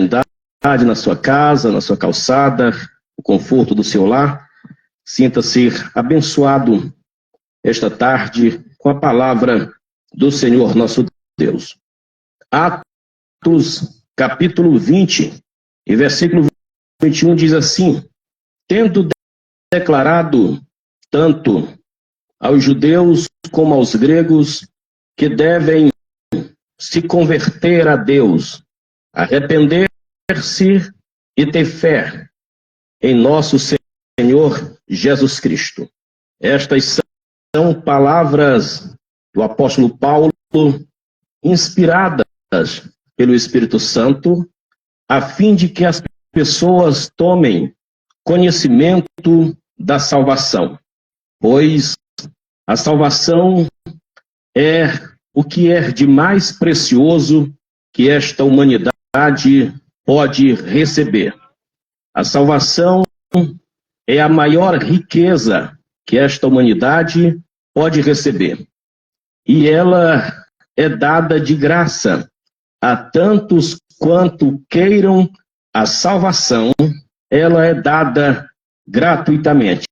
oportunidade, na sua casa, na sua calçada, o conforto do seu lar. Sinta-se abençoado esta tarde com a palavra do Senhor nosso Deus. Atos, capítulo 20, e versículo 21 diz assim: tendo declarado tanto aos judeus como aos gregos que devem se converter a Deus, arrepender-se e ter fé em nosso Senhor Jesus Cristo. Estas são palavras do apóstolo Paulo, inspiradas pelo Espírito Santo, a fim de que as pessoas tomem conhecimento da salvação, pois a salvação é o que é de mais precioso que esta humanidade pode receber. A salvação é a maior riqueza que esta humanidade pode receber. E ela é dada de graça a tantos quanto queiram a salvação. Ela é dada gratuitamente.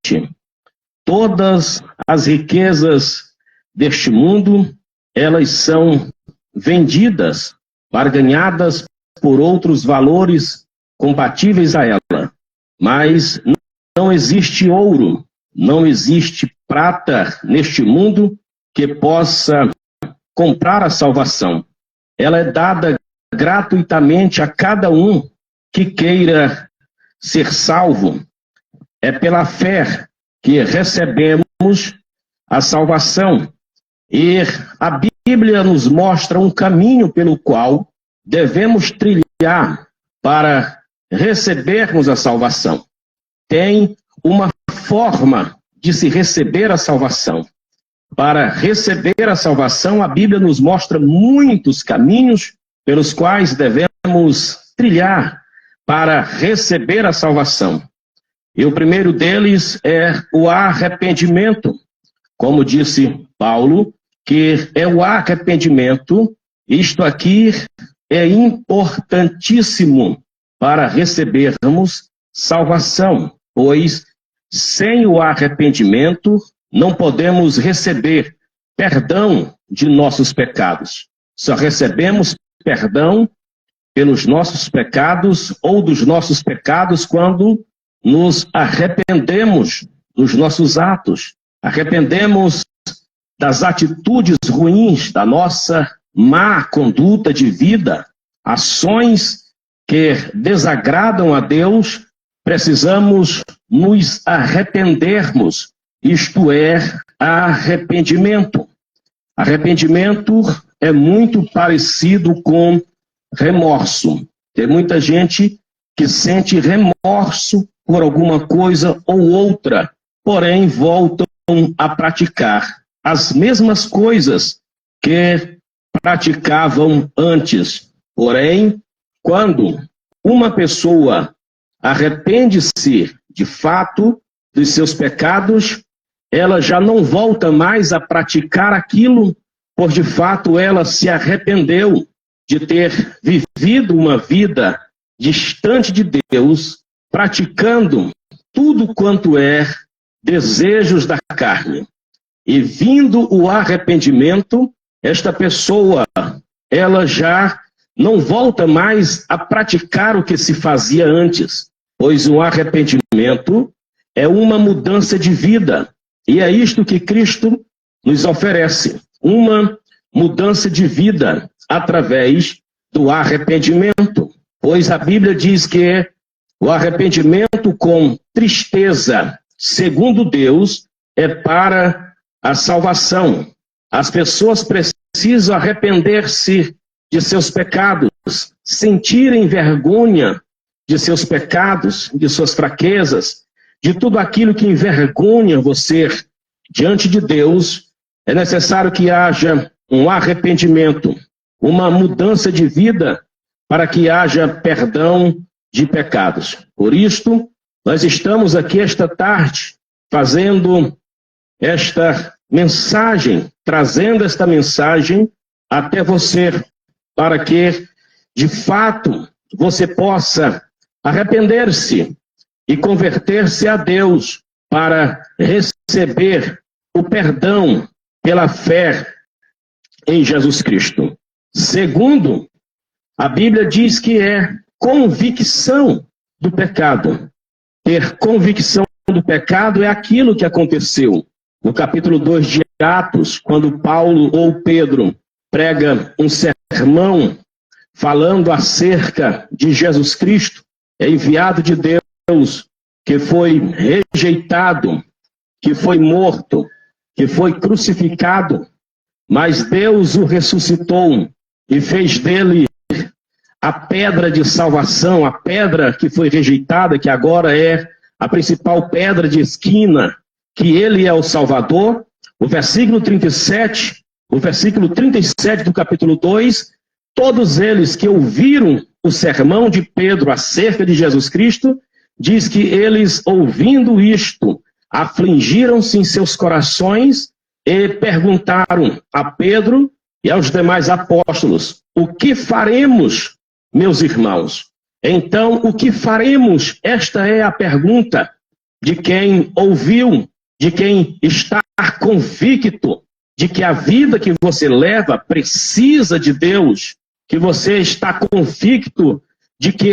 Todas as riquezas deste mundo, elas são vendidas, barganhadas por outros valores compatíveis a ela. Mas não existe ouro, não existe prata neste mundo que possa comprar a salvação. Ela é dada gratuitamente a cada um que queira ser salvo. É pela fé que recebemos a salvação. E a Bíblia nos mostra um caminho pelo qual devemos trilhar para recebermos a salvação. Tem uma forma de se receber a salvação. Para receber a salvação, a Bíblia nos mostra muitos caminhos pelos quais devemos trilhar para receber a salvação. E o primeiro deles é o arrependimento. Como disse Paulo, que é o arrependimento, isto aqui é importantíssimo para recebermos salvação, pois sem o arrependimento não podemos receber perdão de nossos pecados. Só recebemos perdão pelos nossos pecados ou dos nossos pecados quando nos arrependemos dos nossos atos, arrependemos das atitudes ruins, da nossa má conduta de vida, ações que desagradam a Deus. Precisamos nos arrependermos, isto é, arrependimento. Arrependimento é muito parecido com remorso. Tem muita gente que sente remorso por alguma coisa ou outra, porém voltam a praticar as mesmas coisas que praticavam antes. Porém, quando uma pessoa arrepende-se de fato dos seus pecados, ela já não volta mais a praticar aquilo, por de fato ela se arrependeu de ter vivido uma vida distante de Deus, praticando tudo quanto é desejos da carne. E vindo o arrependimento, esta pessoa, ela já não volta mais a praticar o que se fazia antes, pois o arrependimento é uma mudança de vida. E é isto que Cristo nos oferece, uma mudança de vida através do arrependimento. Pois a Bíblia diz que o arrependimento com tristeza, segundo Deus, é para a salvação. As pessoas precisam arrepender-se de seus pecados, sentirem vergonha de seus pecados, de suas fraquezas, de tudo aquilo que envergonha você diante de Deus. É necessário que haja um arrependimento, uma mudança de vida para que haja perdão de pecados. Por isto, nós estamos aqui esta tarde fazendo esta mensagem, trazendo esta mensagem até você, para que, de fato, você possa arrepender-se e converter-se a Deus para receber o perdão pela fé em Jesus Cristo. Segundo, a Bíblia diz que é convicção do pecado. Ter convicção do pecado é aquilo que aconteceu no capítulo 2 de Atos, quando Paulo ou Pedro prega um sermão falando acerca de Jesus Cristo, é enviado de Deus, que foi rejeitado, que foi morto, que foi crucificado, mas Deus o ressuscitou e fez dele a pedra de salvação, a pedra que foi rejeitada, que agora é a principal pedra de esquina, que ele é o Salvador. O versículo 37, o versículo 37 do capítulo 2, todos eles que ouviram o sermão de Pedro acerca de Jesus Cristo, diz que eles, ouvindo isto, afligiram-se em seus corações e perguntaram a Pedro e aos demais apóstolos: o que faremos, meus irmãos? Então, o que faremos? Esta é a pergunta de quem ouviu, de quem está convicto de que a vida que você leva precisa de Deus, que você está convicto de que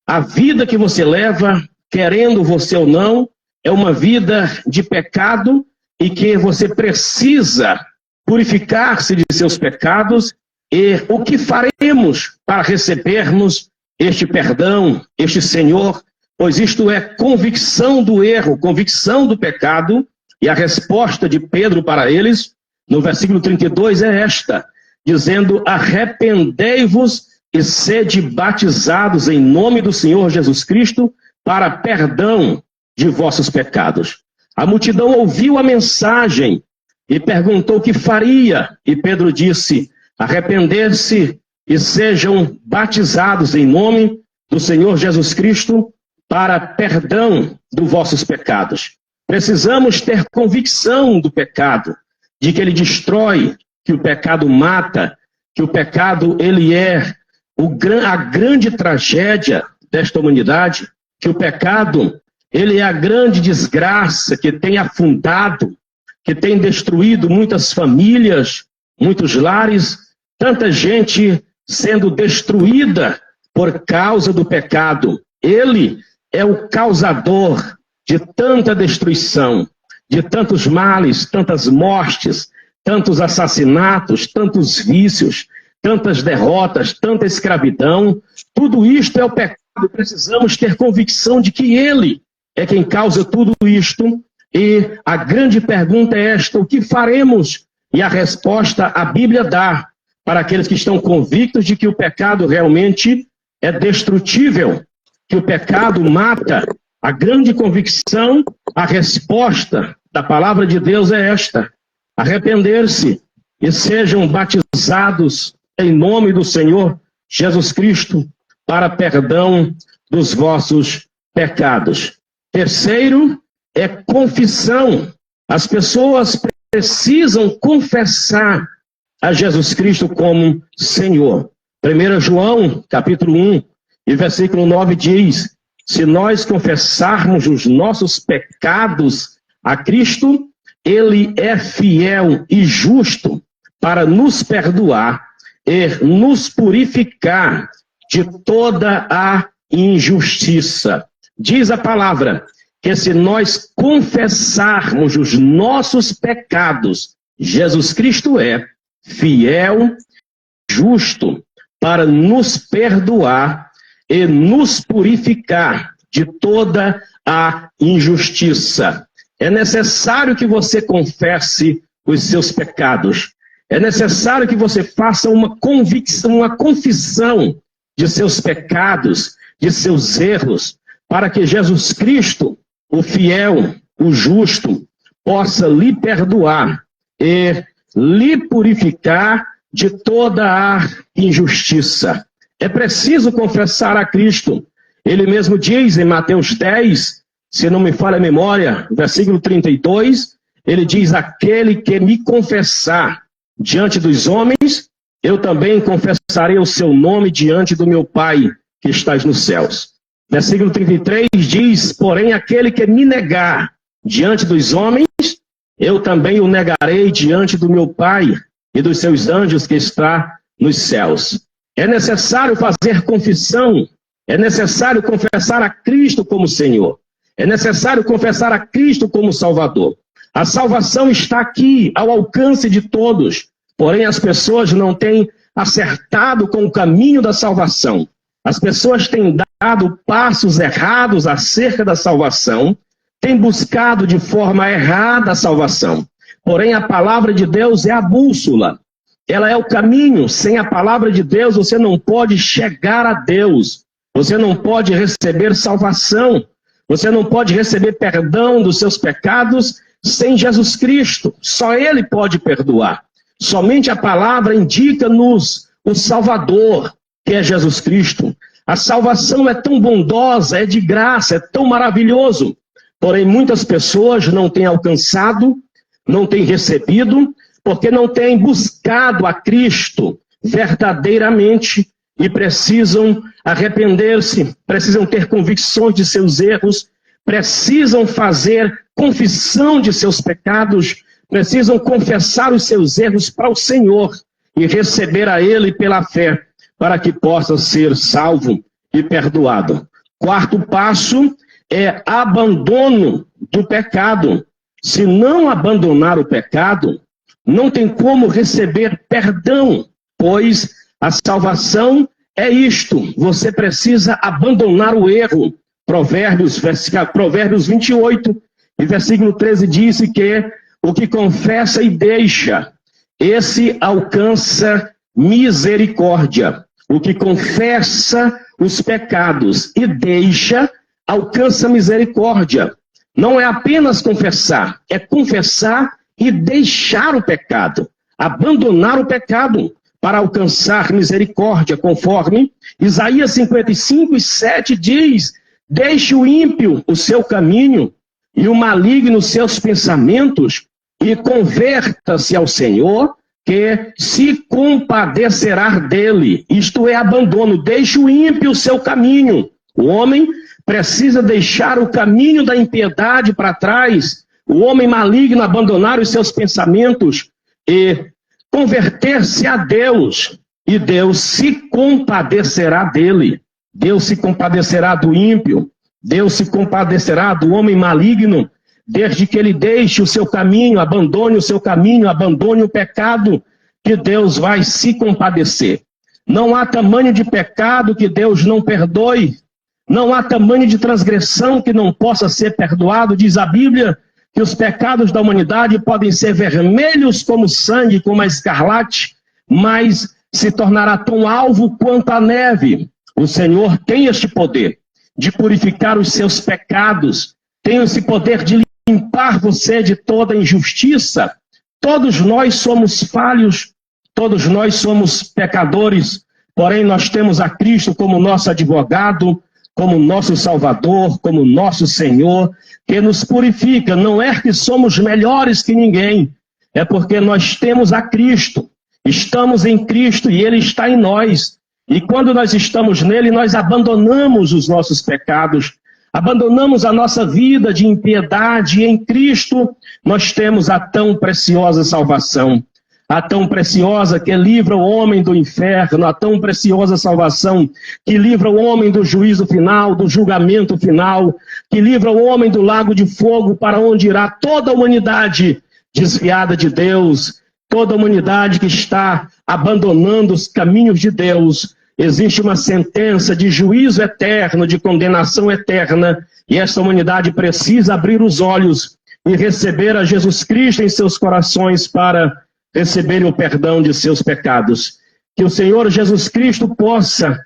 a vida que você leva, querendo você ou não, é uma vida de pecado e que você precisa purificar-se de seus pecados. E o que faremos para recebermos este perdão, este Senhor? Pois isto é convicção do erro, convicção do pecado. E a resposta de Pedro para eles, no versículo 32, é esta, dizendo: arrependei-vos e sede batizados em nome do Senhor Jesus Cristo para perdão de vossos pecados. A multidão ouviu a mensagem e perguntou o que faria. E Pedro disse: arrepender-se e sejam batizados em nome do Senhor Jesus Cristo para perdão dos vossos pecados. Precisamos ter convicção do pecado, de que ele destrói, que o pecado mata, que o pecado ele é a grande tragédia desta humanidade, que o pecado ele é a grande desgraça que tem afundado, que tem destruído muitas famílias, muitos lares, tanta gente sendo destruída por causa do pecado. Ele é o causador de tanta destruição, de tantos males, tantas mortes, tantos assassinatos, tantos vícios, tantas derrotas, tanta escravidão. Tudo isto é o pecado. Precisamos ter convicção de que ele é quem causa tudo isto. E a grande pergunta é esta: o que faremos? E a resposta a Bíblia dá para aqueles que estão convictos de que o pecado realmente é destrutível, que o pecado mata. A grande convicção, a resposta da palavra de Deus é esta: arrepender-se e sejam batizados em nome do Senhor Jesus Cristo para perdão dos vossos pecados. Terceiro é confissão. As pessoas precisam confessar a Jesus Cristo como Senhor. 1 João, capítulo 1, e versículo 9 diz: se nós confessarmos os nossos pecados a Cristo, ele é fiel e justo para nos perdoar e nos purificar de toda a injustiça. Diz a palavra que se nós confessarmos os nossos pecados, Jesus Cristo é fiel, justo para nos perdoar e nos purificar de toda a injustiça. É necessário que você confesse os seus pecados. É necessário que você faça uma convicção, uma confissão de seus pecados, de seus erros, para que Jesus Cristo, o fiel, o justo, possa lhe perdoar e lhe purificar de toda a injustiça. É preciso confessar a Cristo. Ele mesmo diz em Mateus 10, se não me falha a memória, versículo 32, ele diz: aquele que me confessar diante dos homens, eu também confessarei o seu nome diante do meu Pai. que estás nos céus. Versículo 33 diz: porém, aquele que me negar diante dos homens, eu também o negarei diante do meu Pai e dos seus anjos que está nos céus. É necessário fazer confissão, é necessário confessar a Cristo como Senhor, é necessário confessar a Cristo como Salvador. A salvação está aqui, ao alcance de todos, porém as pessoas não têm acertado com o caminho da salvação. As pessoas têm dado passos errados acerca da salvação, têm buscado de forma errada a salvação. Porém, a palavra de Deus é a bússola, ela é o caminho. Sem a palavra de Deus, você não pode chegar a Deus, você não pode receber salvação, você não pode receber perdão dos seus pecados sem Jesus Cristo. Só Ele pode perdoar. Somente a palavra indica-nos o Salvador, que é Jesus Cristo. A salvação é tão bondosa, é de graça, é tão maravilhoso. Porém, muitas pessoas não têm alcançado, não têm recebido, porque não têm buscado a Cristo verdadeiramente e precisam arrepender-se, precisam ter convicções de seus erros, precisam fazer confissão de seus pecados, precisam confessar os seus erros para o Senhor e receber a Ele pela fé, para que possa ser salvo e perdoado. Quarto passo é abandono do pecado. Se não abandonar o pecado, não tem como receber perdão, pois a salvação é isto: você precisa abandonar o erro. Provérbios 28 e versículo 13 diz que o que confessa e deixa, esse alcança misericórdia. O que confessa os pecados e deixa, alcança misericórdia. Não é apenas confessar, é confessar e deixar o pecado, abandonar o pecado para alcançar misericórdia, conforme Isaías 55:7 diz: deixe o ímpio o seu caminho e o maligno os seus pensamentos e converta-se ao Senhor, que se compadecerá dele. Isto é abandono. Deixe o ímpio o seu caminho. O homem precisa deixar o caminho da impiedade para trás, o homem maligno abandonar os seus pensamentos e converter-se a Deus, e Deus se compadecerá dele. Deus se compadecerá do ímpio, Deus se compadecerá do homem maligno, desde que ele deixe o seu caminho, abandone o seu caminho, abandone o pecado, que Deus vai se compadecer. Não há tamanho de pecado que Deus não perdoe, não há tamanho de transgressão que não possa ser perdoado. Diz a Bíblia que os pecados da humanidade podem ser vermelhos como sangue, como a escarlate, mas se tornará tão alvo quanto a neve. O Senhor tem este poder de purificar os seus pecados, tem esse poder de limpar você de toda injustiça. Todos nós somos falhos, todos nós somos pecadores, porém nós temos a Cristo como nosso advogado, como nosso Salvador, como nosso Senhor, que nos purifica. Não é que somos melhores que ninguém, é porque nós temos a Cristo, estamos em Cristo e Ele está em nós. E quando nós estamos nele, nós abandonamos os nossos pecados, abandonamos a nossa vida de impiedade, e em Cristo nós temos a tão preciosa salvação, a tão preciosa que livra o homem do inferno, a tão preciosa salvação que livra o homem do juízo final, do julgamento final, que livra o homem do lago de fogo, para onde irá toda a humanidade desviada de Deus, toda a humanidade que está abandonando os caminhos de Deus. Existe uma sentença de juízo eterno, de condenação eterna, e essa humanidade precisa abrir os olhos e receber a Jesus Cristo em seus corações para receberem o perdão de seus pecados. Que o Senhor Jesus Cristo possa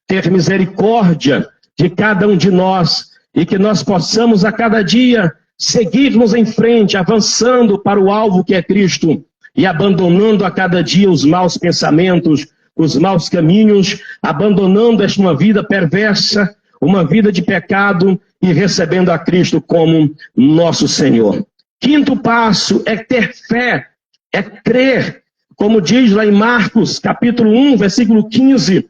ter misericórdia de cada um de nós e que nós possamos a cada dia seguirmos em frente, avançando para o alvo que é Cristo e abandonando a cada dia os maus pensamentos, os maus caminhos, abandonando uma vida perversa, uma vida de pecado e recebendo a Cristo como nosso Senhor. Quinto passo é ter fé, é crer. Como diz lá em Marcos, capítulo 1, versículo 15,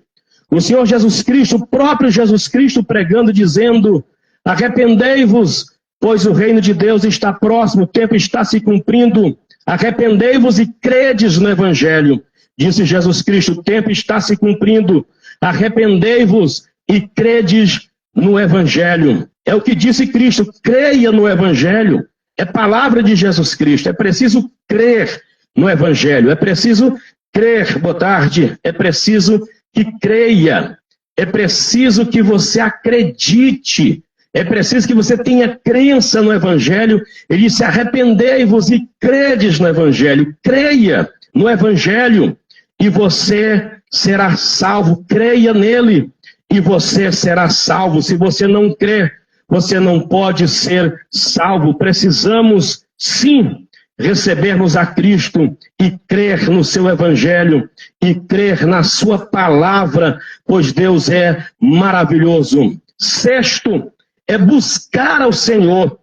O Senhor Jesus Cristo, o próprio Jesus Cristo pregando, dizendo: arrependei-vos, pois o reino de Deus está próximo, o tempo está se cumprindo. Arrependei-vos e credes no Evangelho. Disse Jesus Cristo: o tempo está se cumprindo. Arrependei-vos e credes no Evangelho. É o que disse Cristo: creia no Evangelho. É palavra de Jesus Cristo. É preciso crer no Evangelho. É preciso crer, boa tarde. É preciso que creia. É preciso que você acredite. É preciso que você tenha crença no Evangelho. Ele disse: arrependei-vos e credes no Evangelho. Creia no Evangelho e você será salvo. Creia nele e você será salvo. Se você não crer, você não pode ser salvo. Precisamos, sim, recebermos a Cristo e crer no seu Evangelho e crer na sua palavra, pois Deus é maravilhoso. Sexto, é buscar ao Senhor.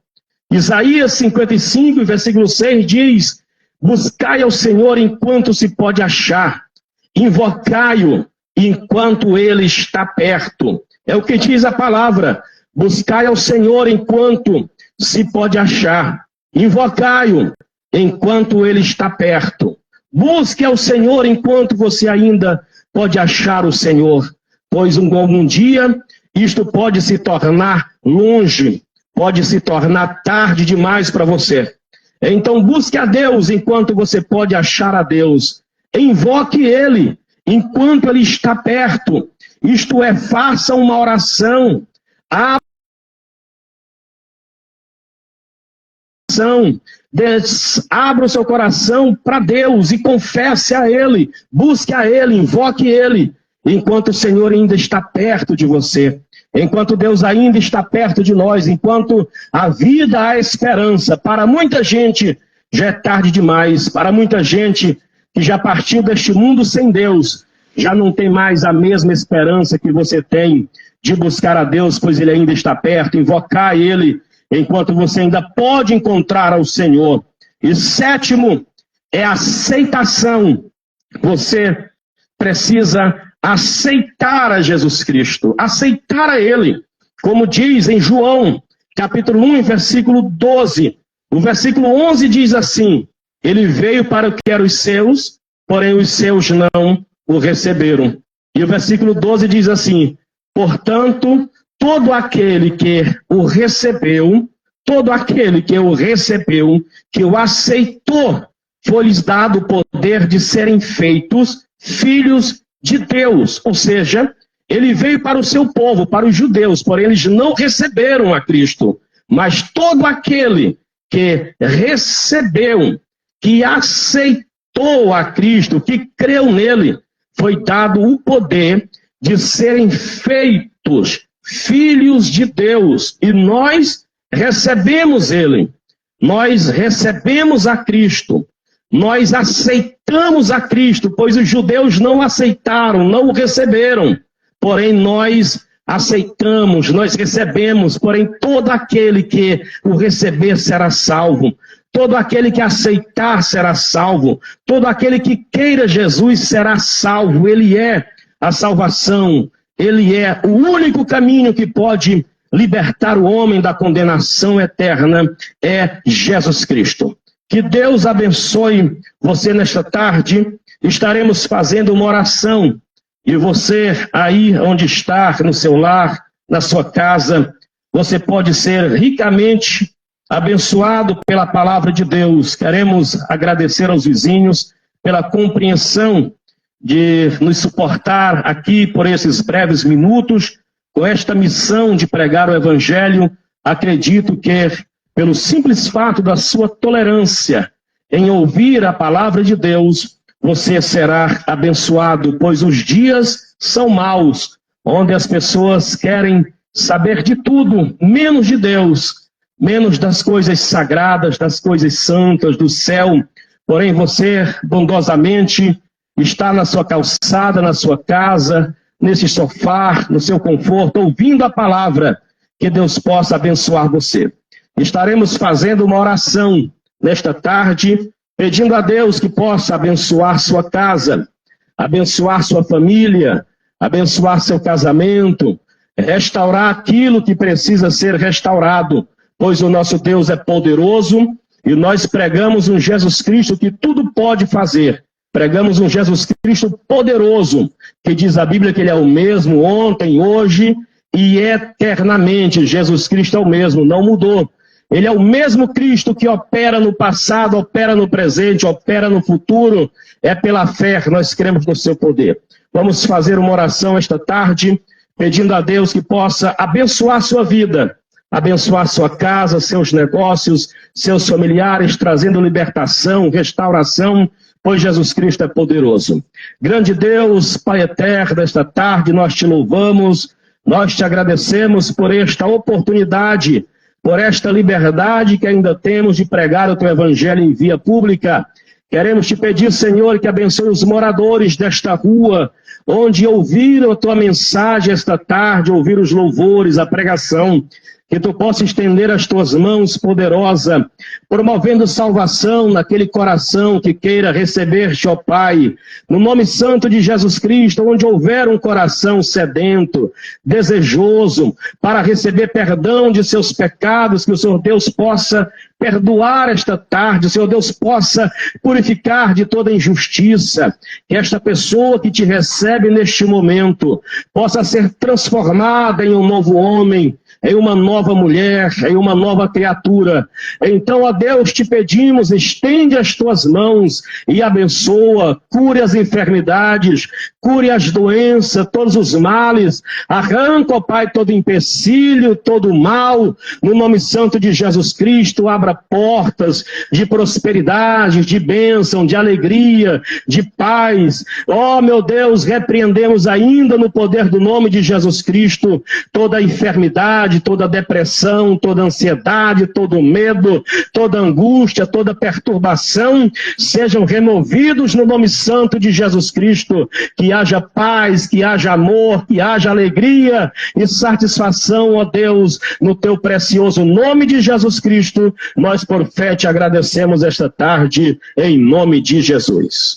Isaías 55, versículo 6 diz: buscai ao Senhor enquanto se pode achar, invocai-o enquanto ele está perto. É o que diz a palavra: buscai ao Senhor enquanto se pode achar, invocai-o enquanto ele está perto. Busque ao Senhor enquanto você ainda pode achar o Senhor, pois algum dia isto pode se tornar longe, pode se tornar tarde demais para você. Então busque a Deus enquanto você pode achar a Deus. Invoque Ele enquanto Ele está perto. Isto é, faça uma oração. Abra o seu coração para Deus e confesse a Ele. Busque a Ele, invoque Ele, enquanto o Senhor ainda está perto de você. Enquanto Deus ainda está perto de nós, enquanto a vida há esperança. Para muita gente já é tarde demais. Para muita gente que já partiu deste mundo sem Deus, já não tem mais a mesma esperança que você tem de buscar a Deus, pois Ele ainda está perto. Invocar Ele enquanto você ainda pode encontrar ao Senhor. E sétimo, é aceitação. Você precisa aceitar a Jesus Cristo, aceitar a Ele. Como diz em João, capítulo 1, versículo 12. O versículo 11 diz assim: Ele veio para o que eram os seus, porém os seus não o receberam. E o versículo 12 diz assim: portanto, todo aquele que o recebeu, que o aceitou, foi-lhes dado o poder de serem feitos filhos de Deus. Ou seja, ele veio para o seu povo, para os judeus, porém eles não receberam a Cristo. Mas todo aquele que recebeu, que aceitou a Cristo, que creu nele, foi dado o poder de serem feitos filhos de Deus. E nós recebemos ele, nós recebemos a Cristo, nós aceitamos a Cristo, pois os judeus não aceitaram, não o receberam, porém nós aceitamos, nós recebemos, porém todo aquele que o receber será salvo, todo aquele que aceitar será salvo, todo aquele que queira Jesus será salvo. Ele é a salvação, ele é o único caminho que pode libertar o homem da condenação eterna, é Jesus Cristo. Que Deus abençoe você nesta tarde. Estaremos fazendo uma oração. E você aí onde está, no seu lar, na sua casa, você pode ser ricamente abençoado pela palavra de Deus. Queremos agradecer aos vizinhos pela compreensão de nos suportar aqui por esses breves minutos, com esta missão de pregar o Evangelho. Acredito que, pelo simples fato da sua tolerância em ouvir a palavra de Deus, você será abençoado, pois os dias são maus, onde as pessoas querem saber de tudo, menos de Deus, menos das coisas sagradas, das coisas santas, do céu. Porém, você, bondosamente, está na sua calçada, na sua casa, nesse sofá, no seu conforto, ouvindo a palavra. Que Deus possa abençoar você. Estaremos fazendo uma oração nesta tarde, pedindo a Deus que possa abençoar sua casa, abençoar sua família, abençoar seu casamento, restaurar aquilo que precisa ser restaurado, pois o nosso Deus é poderoso e nós pregamos um Jesus Cristo que tudo pode fazer. Pregamos um Jesus Cristo poderoso, que diz a Bíblia que ele é o mesmo ontem, hoje e eternamente. Jesus Cristo é o mesmo, não mudou. Ele é o mesmo Cristo que opera no passado, opera no presente, opera no futuro. É pela fé que nós cremos no seu poder. Vamos fazer uma oração esta tarde, pedindo a Deus que possa abençoar sua vida, abençoar sua casa, seus negócios, seus familiares, trazendo libertação, restauração, pois Jesus Cristo é poderoso. Grande Deus, Pai eterno, esta tarde nós te louvamos, nós te agradecemos por esta oportunidade, por esta liberdade que ainda temos de pregar o teu evangelho em via pública. Queremos te pedir, Senhor, que abençoe os moradores desta rua, onde ouviram a tua mensagem esta tarde, ouviram os louvores, a pregação, que tu possa estender as tuas mãos poderosa, promovendo salvação naquele coração que queira receber-te, ó Pai, no nome santo de Jesus Cristo, onde houver um coração sedento, desejoso, para receber perdão de seus pecados, que o Senhor Deus possa perdoar esta tarde, o Senhor Deus possa purificar de toda injustiça, que esta pessoa que te recebe neste momento possa ser transformada em um novo homem, em uma nova mulher, em uma nova criatura. Então, ó Deus, te pedimos, estende as tuas mãos e abençoa, cure as enfermidades, cure as doenças, todos os males, arranca, ó Pai, todo empecilho, todo mal, no nome santo de Jesus Cristo, abra portas de prosperidade, de bênção, de alegria, de paz. Ó meu Deus, repreendemos ainda no poder do nome de Jesus Cristo toda a enfermidade, toda a depressão, toda a ansiedade, todo o medo, toda a angústia, toda a perturbação, sejam removidos no nome santo de Jesus Cristo, que haja paz, que haja amor, que haja alegria e satisfação, ó Deus, no teu precioso nome de Jesus Cristo, nós por fé te agradecemos esta tarde, em nome de Jesus.